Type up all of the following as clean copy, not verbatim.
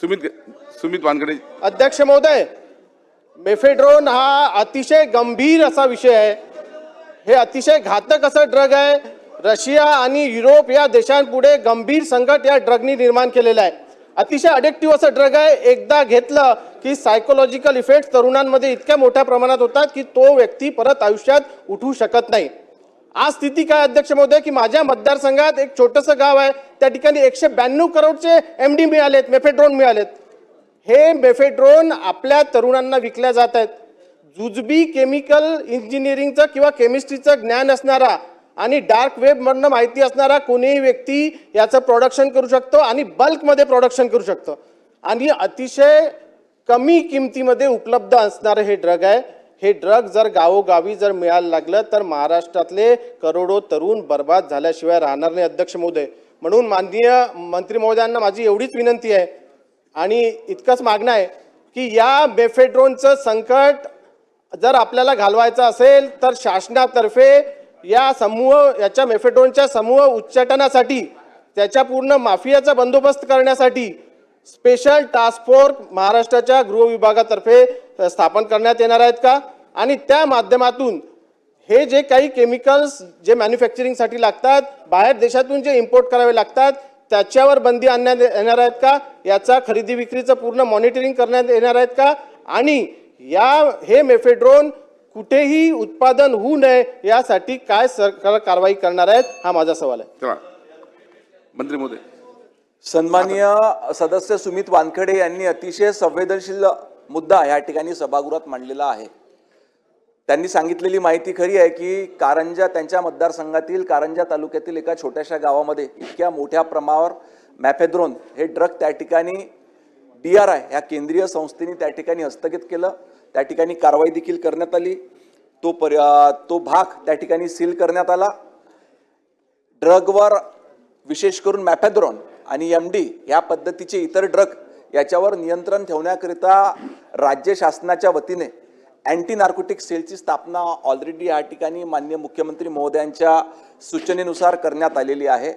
सुमित वानखेडे. अध्यक्ष महोदय, मेफेड्रोन हा अतिशय गंभीर असा विषय आहे. हे अतिशय घातक असं ड्रग आहे. रशिया आणि युरोप या देशांपुढे गंभीर संकट या ड्रगनी निर्माण केलेलं आहे. अतिशय अडिक्टिव्ह असं ड्रग आहे. एकदा घेतलं की सायकोलॉजिकल इफेक्ट तरुणांमध्ये इतक्या मोठ्या प्रमाणात होतात की तो व्यक्ती परत आयुष्यात उठू शकत नाही. आज स्थिती काय अध्यक्ष महोदय की माझ्या मतदारसंघात एक छोटंसं गाव आहे, त्या ठिकाणी 192 करोडचे MD मिळालेत, मेफेड्रोन मिळालेत. हे मेफेड्रोन आपल्या तरुणांना विकल्या जात आहेत. जुजबी केमिकल इंजिनिअरिंगचं किंवा केमिस्ट्रीचं ज्ञान असणारा आणि डार्क वेबमधनं माहिती असणारा कोणीही व्यक्ती याचं प्रोडक्शन करू शकतो आणि बल्कमध्ये प्रोडक्शन करू शकतो. आणि अतिशय कमी किमतीमध्ये उपलब्ध असणारं हे ड्रग आहे. हे ड्रग जर गावोगावी जर मिळायला लागलं तर महाराष्ट्रातले करोडो तरुण बर्बाद झाल्याशिवाय राहणार नाही अध्यक्ष महोदय. म्हणून माननीय मंत्री महोदयांना माझी एवढीच विनंती आहे आणि इतकंच मागणं आहे की या मेफेड्रोनचं संकट जर आपल्याला घालवायचं असेल तर शासनातर्फे याच्या मेफेड्रोनच्या समूह उच्चाटनासाठी त्याच्या पूर्ण माफियाचा बंदोबस्त करण्यासाठी स्पेशल टास्क फोर्स महाराष्ट्राच्या गृह विभागातर्फे स्थापन करण्यात येणार आहेत का, आणि त्या माध्यमातून हे जे काही केमिकल्स जे मॅन्युफॅक्चरिंगसाठी लागतात, बाहेर देशातून जे इम्पोर्ट करावे लागतात, त्याच्यावर बंदी आणण्यात येणार आहेत का, याचा खरेदी विक्रीचं पूर्ण मॉनिटरिंग करण्यात येणार आहेत का, आणि हे मेफेड्रोन कुठेही उत्पादन होऊ नये यासाठी काय सरकार कारवाई करणार आहेत, हा माझा सवाल आहे. मंत्री महोदय. सन्माननीय सदस्य सुमित वानखेडे यांनी अतिशय संवेदनशील मुद्दा या ठिकाणी सभागृहात मांडलेला आहे. त्यांनी सांगितलेली माहिती खरी आहे की कारंजा, त्यांच्या मतदारसंघातील कारंजा तालुक्यातील एका छोट्याशा गावामध्ये इतक्या मोठ्या प्रमाणावर मॅफेड्रोन हे ड्रग त्या ठिकाणी DRI या केंद्रीय संस्थेने त्या ठिकाणी हस्तगत केलं. त्या ठिकाणी कारवाई देखील करण्यात आली. तो भाग त्या ठिकाणी सील करण्यात आला. ड्रगवर विशेष करून मॅफेड्रोन आणि MD या पद्धतीचे इतर ड्रग याच्यावर नियंत्रण ठेवण्याकरिता राज्य शासनाच्या वतीने अँटी नार्कोटिक सेलची स्थापना ऑलरेडी या ठिकाणी माननीय मुख्यमंत्री महोदयांच्या सूचनेनुसार करण्यात आलेली आहे.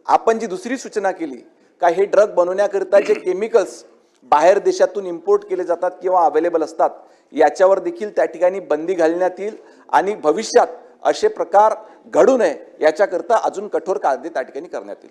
आपण जी दुसरी सूचना केली का हे ड्रग बनवण्याकरिता जे केमिकल्स बाहेर देशातून इम्पोर्ट केले जातात किंवा अवेलेबल असतात याच्यावर देखील त्या ठिकाणी बंदी घालण्यात येईल आणि भविष्यात असे प्रकार घडू नये याच्याकरता अजून कठोर कायदे त्या ठिकाणी करण्यात येईल.